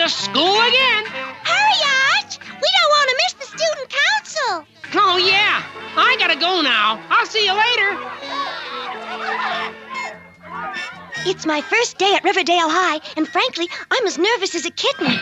school again. Hurry, Arch! We don't want to miss the student council. Oh, yeah. I gotta go now. I'll see you later. It's my first day at Riverdale High, and frankly, I'm as nervous as a kitten.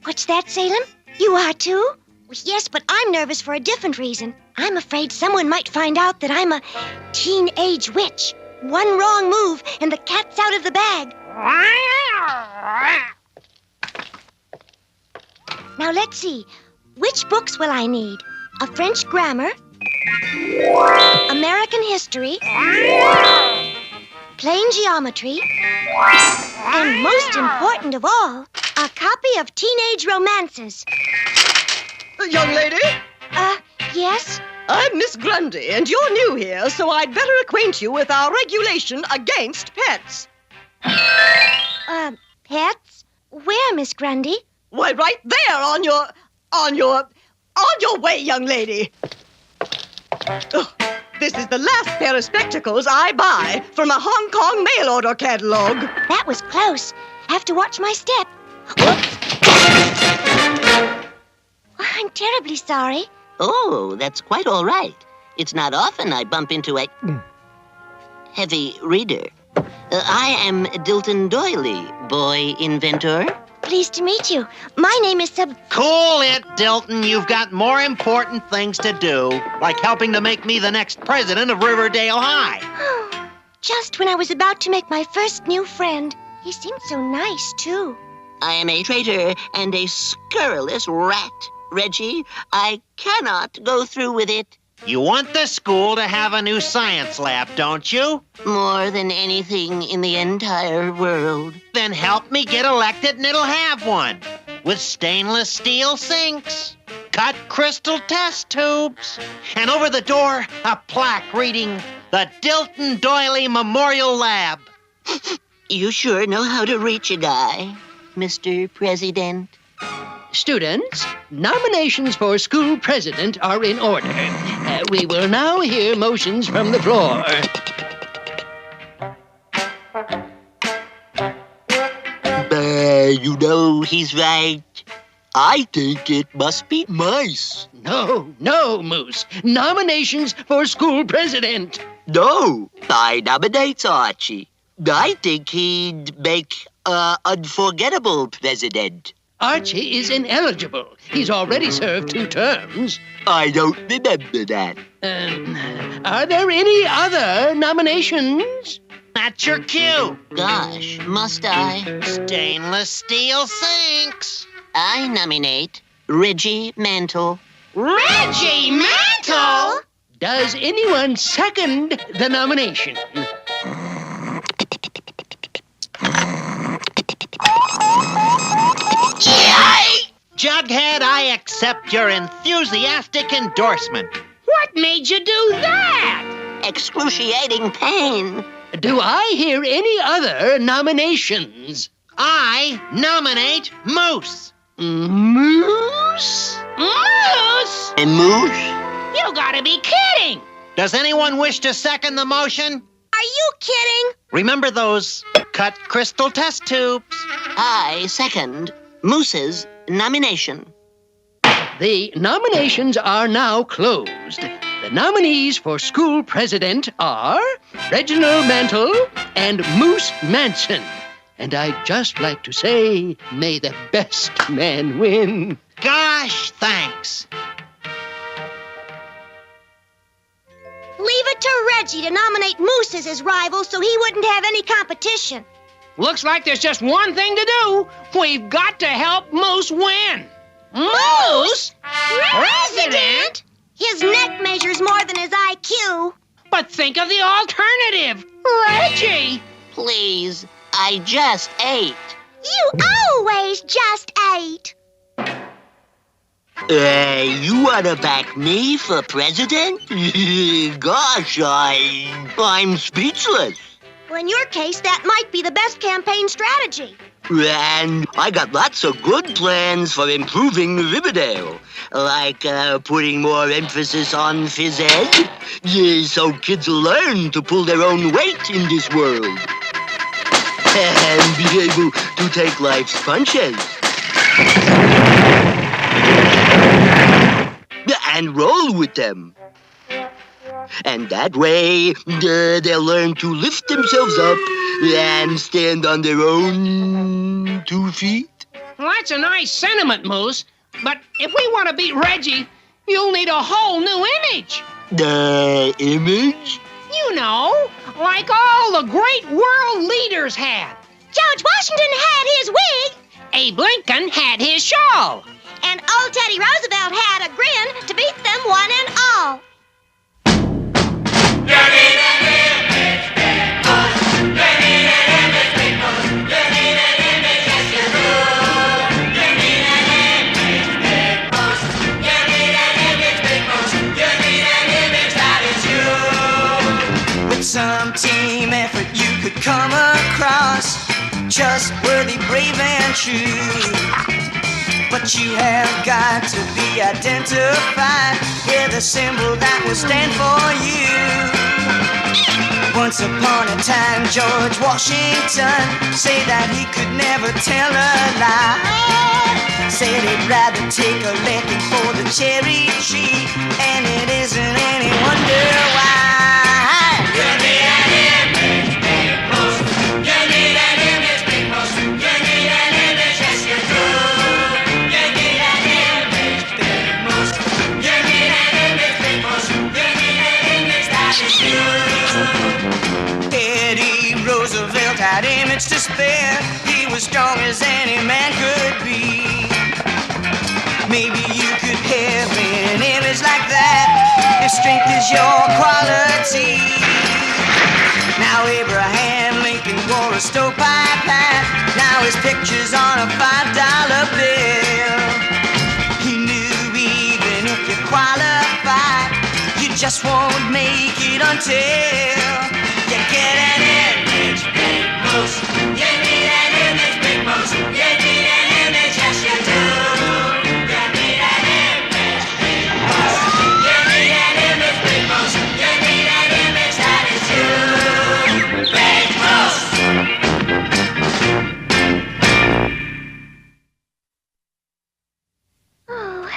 What's that, Salem? You are too? Well, yes, but I'm nervous for a different reason. I'm afraid someone might find out that I'm a teenage witch. One wrong move, and the cat's out of the bag. Now, let's see. Which books will I need? A French grammar, American history, plain geometry, and most important of all, a copy of Teenage Romances. Young lady? Yes? I'm Miss Grundy, and you're new here, so I'd better acquaint you with our regulation against pets. Pets? Where, Miss Grundy? Why, right there on your way, young lady. Oh, this is the last pair of spectacles I buy from a Hong Kong mail order catalog. That was close. Have to watch my step. Whoops! I'm terribly sorry. Oh, that's quite all right. It's not often I bump into a heavy reader. I am Dilton Doily, boy inventor. Pleased to meet you. My name is Cool it, Dilton. You've got more important things to do, like helping to make me the next president of Riverdale High. Just when I was about to make my first new friend. He seemed so nice, too. I am a traitor and a scurrilous rat. Reggie, I cannot go through with it. You want the school to have a new science lab, don't you? More than anything in the entire world. Then help me get elected and it'll have one. With stainless steel sinks, cut crystal test tubes, and over the door, a plaque reading, the Dilton Doily Memorial Lab. You sure know how to reach a guy, Mr. President. Students, nominations for school president are in order. We will now hear motions from the floor. You know, he's right. I think it must be mice. No, Moose. Nominations for school president. No, I nominate Archie. I think he'd make an unforgettable president. Archie is ineligible. He's already served 2 terms. I don't remember that. Are there any other nominations? That's your cue. Gosh, must I? Stainless steel sinks. I nominate Reggie Mantle. Reggie Mantle? Does anyone second the nomination? Jughead, I accept your enthusiastic endorsement. What made you do that? Excruciating pain. Do I hear any other nominations? I nominate Moose. Moose? Moose? A moose? You gotta be kidding! Does anyone wish to second the motion? Are you kidding? Remember those cut crystal test tubes? I second Moose's nomination. The nominations are now closed. The nominees for school president are Reginald Mantle and Moose Manson. And I'd just like to say, may the best man win. Gosh, thanks. Leave it to Reggie to nominate Moose as his rival so he wouldn't have any competition. Looks like there's just one thing to do. We've got to help Moose win. Moose? President? His neck measures more than his IQ. But think of the alternative. Reggie! Please, I just ate. You always just ate. You wanna back me for president? Gosh, I'm speechless. Well, in your case, that might be the best campaign strategy. And I got lots of good plans for improving Riverdale, like putting more emphasis on phys ed, so kids learn to pull their own weight in this world. and be able to take life's punches. And roll with them. And that way, they'll learn to lift themselves up and stand on their own 2 feet. Well, that's a nice sentiment, Moose. But if we want to beat Reggie, you'll need a whole new image. The image? You know, like all the great world leaders had. George Washington had his wig, Abe Lincoln had his shawl. and old Teddy Roosevelt had a grin to beat them one and all. With some team effort you could come across trustworthy, brave, and true. But you have got to be identified with a symbol that will stand for you. Once upon a time, George Washington said that he could never tell a lie. Said he'd rather take a licking for the cherry tree, and it isn't any wonder why. You need an image, big Moose. You need an image, big Moose. You need an image, yes you do. You need an image, big Moose. You need an image, big Moose. You need an image that is you. Teddy Roosevelt had image to spare. He was strong as any man could be. Maybe you could have an image like that if strength is your quality. Now Abraham Lincoln wore a stovepipe hat. Now his picture's on a $5 bill. He knew even if you qualify, you just won't make it until you get an image, big Moose. You need an image, big Moose. You need an image, yes you do. You need an image, big Moose. You need an image, big Moose. You need an image that is you, big Moose. Oh,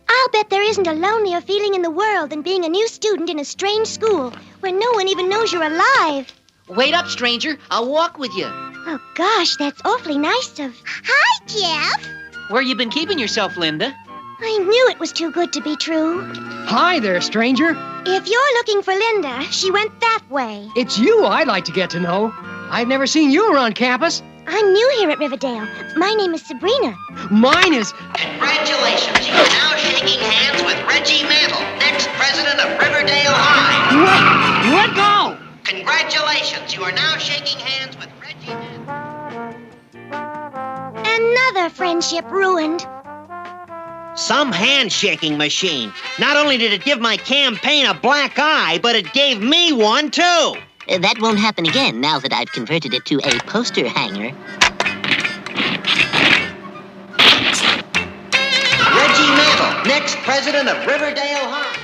I'll bet there isn't a lonelier feeling in the world than being a new student in a strange school where no one even knows you're alive. Wait up, stranger. I'll walk with you. Oh, gosh, that's awfully nice of... Hi, Jeff. Where you been keeping yourself, Linda? I knew it was too good to be true. Hi there, stranger. If you're looking for Linda, she went that way. It's you I'd like to get to know. I've never seen you around campus. I'm new here at Riverdale. My name is Sabrina. Mine is... Congratulations, you are now shaking hands with Reggie Mantle, next president of Riverdale High. What? Let go! Congratulations, you are now shaking hands with Reggie Mantle. Another friendship ruined. Some handshaking machine. Not only did it give my campaign a black eye, but it gave me one too. That won't happen again now that I've converted it to a poster hanger. Reggie Mantle, next president of Riverdale High.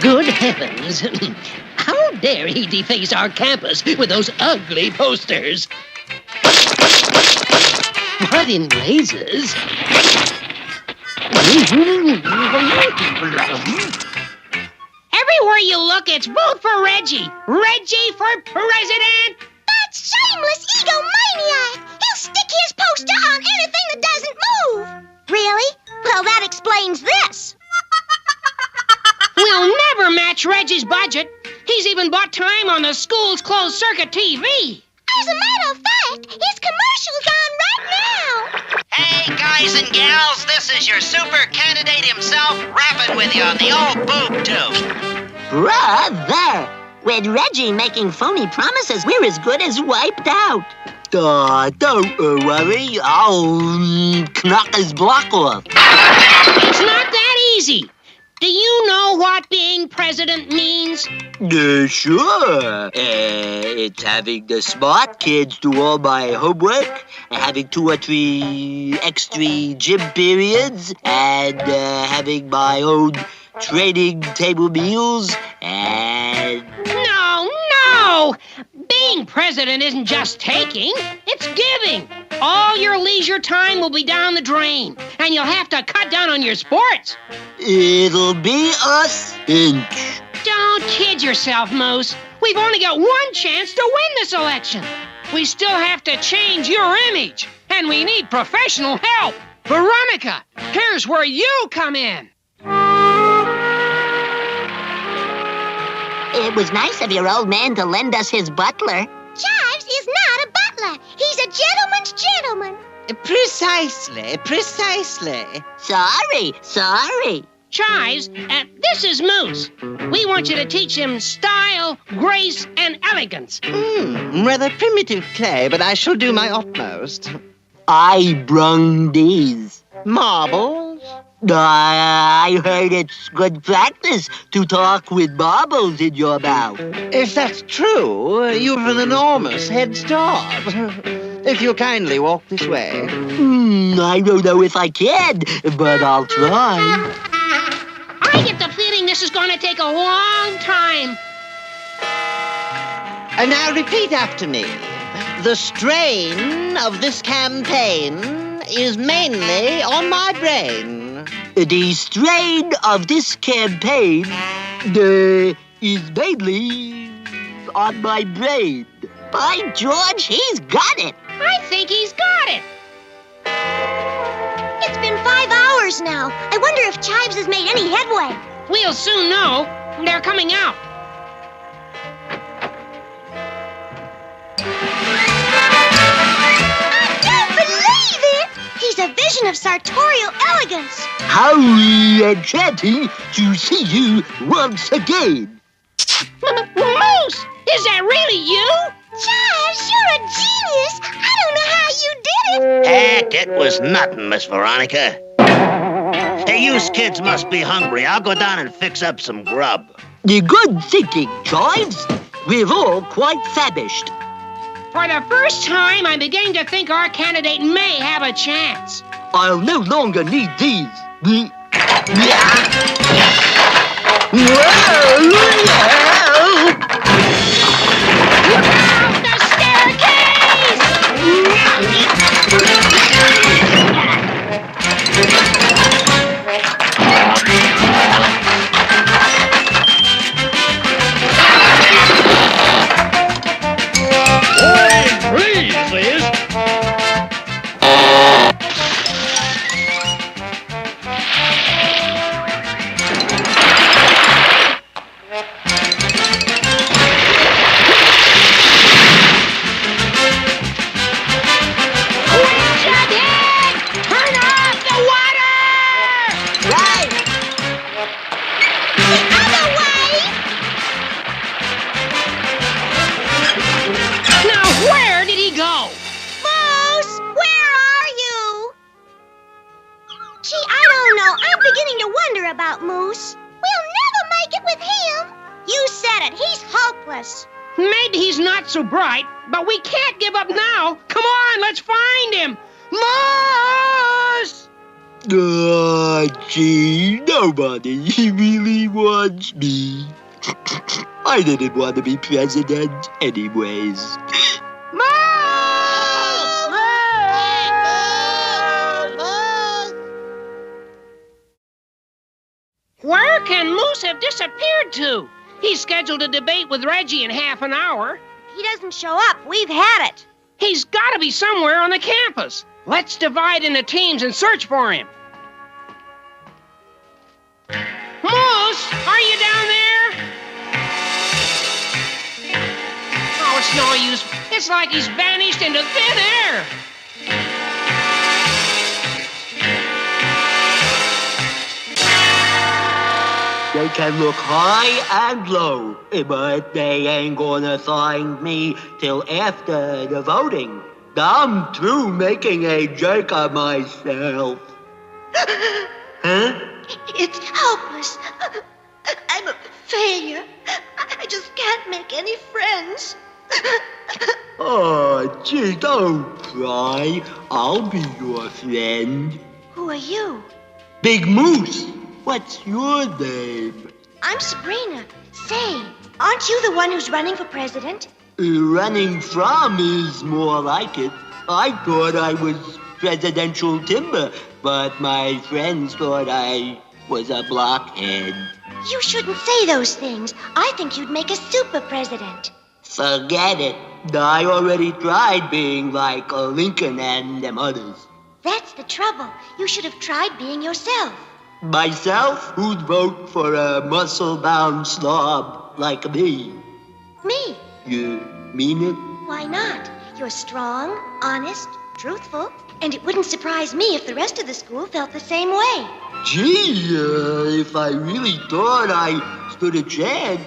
Good heavens. How dare he deface our campus with those ugly posters? What in blazes? Everywhere you look, it's vote for Reggie. Reggie for president. That shameless egomaniac! He'll stick his poster on anything that doesn't move! Really? Well, that explains this. We'll never match Reggie's budget. He's even bought time on the school's closed-circuit TV. As a matter of fact, his commercial's on right now. Hey, guys and gals, this is your super candidate himself, rapping with you on the old boob tube. Brother! With Reggie making phony promises, we're as good as wiped out. Don't worry. I'll knock his block off. It's not that easy. Do you know what being president means? Sure. It's having the smart kids do all my homework, having 2 or 3 extra gym periods, and having my own training table meals, and... No, No! Being president isn't just taking, it's giving. All your leisure time will be down the drain, and you'll have to cut down on your sports. It'll be a cinch. Don't kid yourself, Moose. We've only got one chance to win this election. We still have to change your image, and we need professional help. Veronica, here's where you come in. It was nice of your old man to lend us his butler. Chives is not a butler. He's a gentleman's gentleman. Precisely. Sorry. Chives, this is Moose. We want you to teach him style, grace, and elegance. Rather primitive play, but I shall do my utmost. I brung these. Marbles? I heard it's good practice to talk with marbles in your mouth. If that's true, you've an enormous head start. If you'll kindly walk this way. I don't know if I can, but I'll try. I get the feeling this is going to take a long time. And now repeat after me. The strain of this campaign is mainly on my brain. The strain of this campaign is mainly on my brain. By George, he's got it. I think he's got it. It's been 5 hours now. I wonder if Chives has made any headway. We'll soon know. They're coming out. I don't believe it! He's a vision of sartorial elegance. How enchanting to see you once again. Moose, is that really you? Chives, you're a genius. I don't know how you did it. Heck, it was nothing, Miss Veronica. Hey, you kids must be hungry. I'll go down and fix up some grub. Good thinking, Chives. We're all quite famished. For the first time, I'm beginning to think our candidate may have a chance. I'll no longer need these. Out the staircase! Please, Liz. Turn off the water! Right. The other way! Now, where did he go? Moose, where are you? Gee, I don't know. I'm beginning to wonder about Moose. We'll never make it with him. You said it. He's hopeless. Maybe he's not so bright, but we can't give up now. Come on, let's find him. Moose! Gee, nobody really wants me. I didn't want to be president anyways. Where can Moose have disappeared to? He's scheduled a debate with Reggie in half an hour. If he doesn't show up, we've had it. He's got to be somewhere on the campus. Let's divide into teams and search for him. Moose, are you down there? Oh, it's no use. It's like he's vanished into thin air. They can look high and low, but they ain't gonna find me till after the voting. I'm through making a jerk of myself. Huh? It's hopeless. I'm a failure. I just can't make any friends. Oh, gee, don't cry. I'll be your friend. Who are you? Big Moose, what's your name? I'm Sabrina. Say, aren't you the one who's running for president? Running from is more like it. I thought I was presidential timber, but my friends thought I was a blockhead. You shouldn't say those things. I think you'd make a super president. Forget it. I already tried being like Lincoln and them others. That's the trouble. You should have tried being yourself. Myself? Who'd vote for a muscle-bound slob like me? Me. You mean it? Why not? You're strong, honest, truthful, and it wouldn't surprise me if the rest of the school felt the same way. Gee, if I really thought I stood a chance.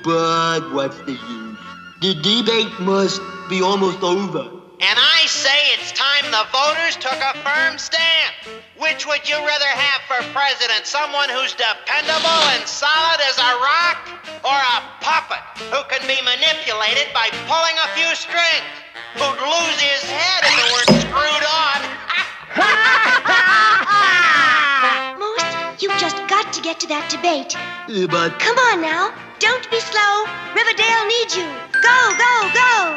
But what's the use? The debate must be almost over. And I say it's time the voters took a firm stand. Which would you rather have for president? Someone who's dependable and solid as a rock? Or a puppet who can be manipulated by pulling a few strings? Who'd lose his head if it were screwed on? Moose, you've just got to get to that debate. But Come on now. Don't be slow. Riverdale needs you. Go, go, go.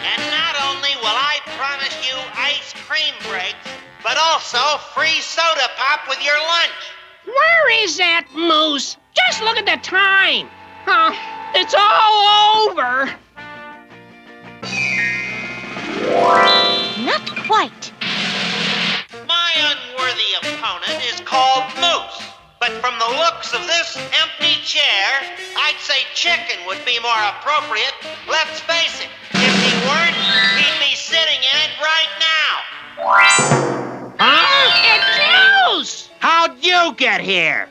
And not only will I promise you ice cream breaks, but also free soda pop with your lunch. Where is that, Moose? Just look at the time. It's all over. Not quite. My unworthy opponent is called Moose. But from the looks of this empty chair, I'd say chicken would be more appropriate. Let's face it, if he weren't, he'd be sitting in it right now. It's Moose! How'd you get here?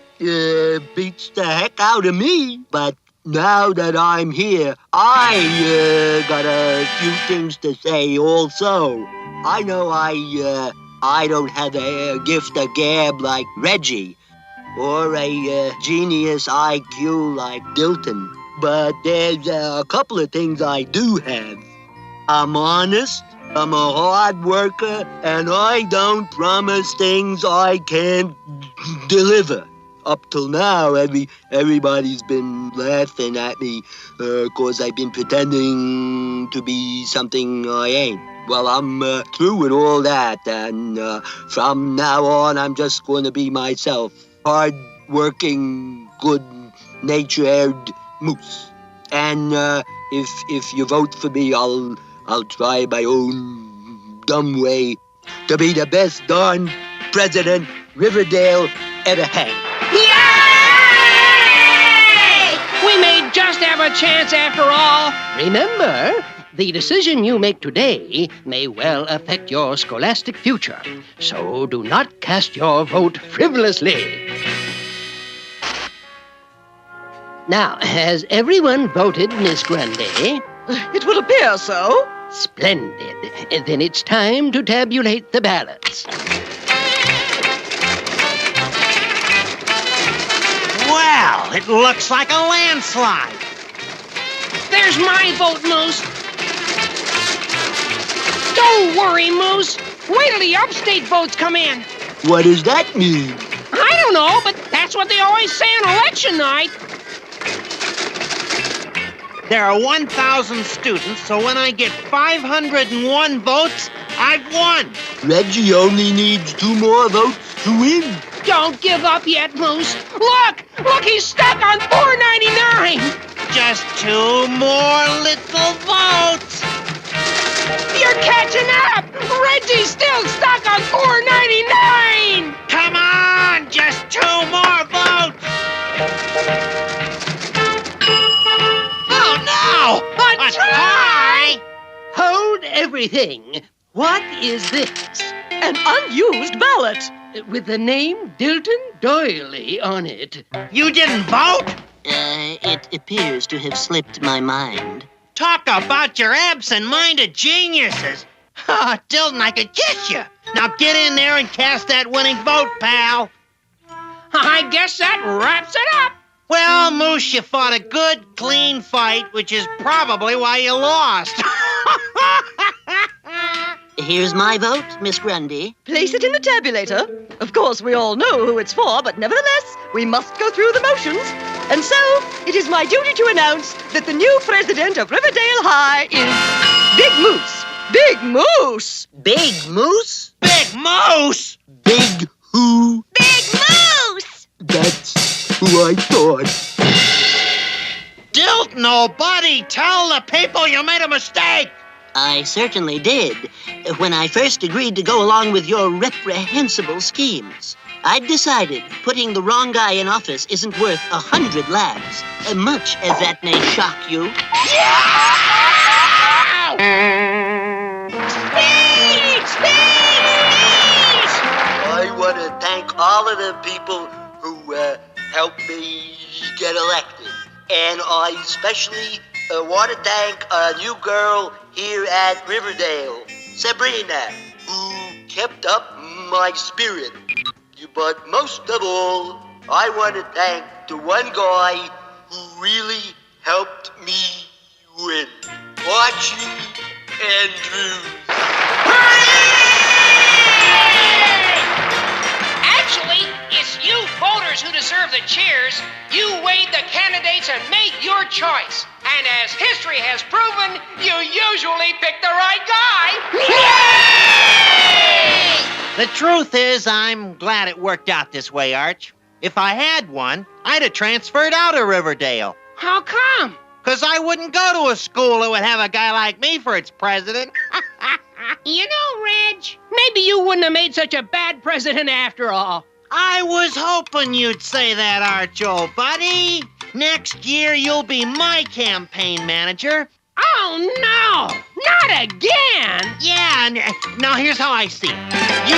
beats the heck out of me. But now that I'm here, I got a few things to say also. I know I don't have a gift of gab like Reggie, or a genius IQ like Dilton. But there's a couple of things I do have. I'm honest, I'm a hard worker, and I don't promise things I can't deliver. Up till now, everybody's been laughing at me because I've been pretending to be something I ain't. Well, I'm through with all that, and from now on, I'm just going to be myself. Hard-working, good-natured moose. And if you vote for me, I'll try my own dumb way to be the best darn president Riverdale ever had. Yay! We may just have a chance after all. Remember, the decision you make today may well affect your scholastic future. So do not cast your vote frivolously. Now, has everyone voted, Miss Grundy? It would appear so. Splendid. Then it's time to tabulate the ballots. Well, it looks like a landslide. There's my vote, Moose. Don't worry, Moose. Wait till the upstate votes come in. What does that mean? I don't know, but that's what they always say on election night. There are 1,000 students, so when I get 501 votes, I've won. Reggie only needs 2 more votes to win. Don't give up yet, Moose. Look, he's stuck on 499. Just 2 more little votes. You're catching up. Reggie's still stuck on 499. Come on, just 2 more votes. Oh, no! A tie! Hold everything. What is this? An unused ballot. With the name Dilton Doily on it. You didn't vote? It appears to have slipped my mind. Talk about your absent-minded geniuses. Dilton, I could kiss you. Now get in there and cast that winning vote, pal. I guess that wraps it up. Well, Moose, you fought a good, clean fight, which is probably why you lost. Here's my vote, Miss Grundy. Place it in the tabulator. Of course, we all know who it's for, but nevertheless, we must go through the motions. And so, it is my duty to announce that the new president of Riverdale High is Big Moose. Big Moose! Big Moose? Big Moose! Big who? Big Moose! That's who I thought. Dilt nobody! Tell the people you made a mistake! I certainly did, when I first agreed to go along with your reprehensible schemes. I'd decided putting the wrong guy in office isn't worth 100 laughs, much as that may shock you. I want to thank all of the people who helped me get elected. And I especially want to thank a new girl here at Riverdale, Sabrina, who kept up my spirit. But most of all, I want to thank the one guy who really helped me win, Archie Andrews. Actually, it's you voters who deserve the cheers. You weighed the candidates and made your choice. And as history has proven, you usually pick the right guy. Yay! The truth is, I'm glad it worked out this way, Arch. If I had one, I'd have transferred out of Riverdale. How come? 'Cause I wouldn't go to a school that would have a guy like me for its president. You know, Reg, maybe you wouldn't have made such a bad president after all. I was hoping you'd say that, Arch, old buddy. Next year, you'll be my campaign manager. Oh, no! Not again! Yeah, now here's how I see it. You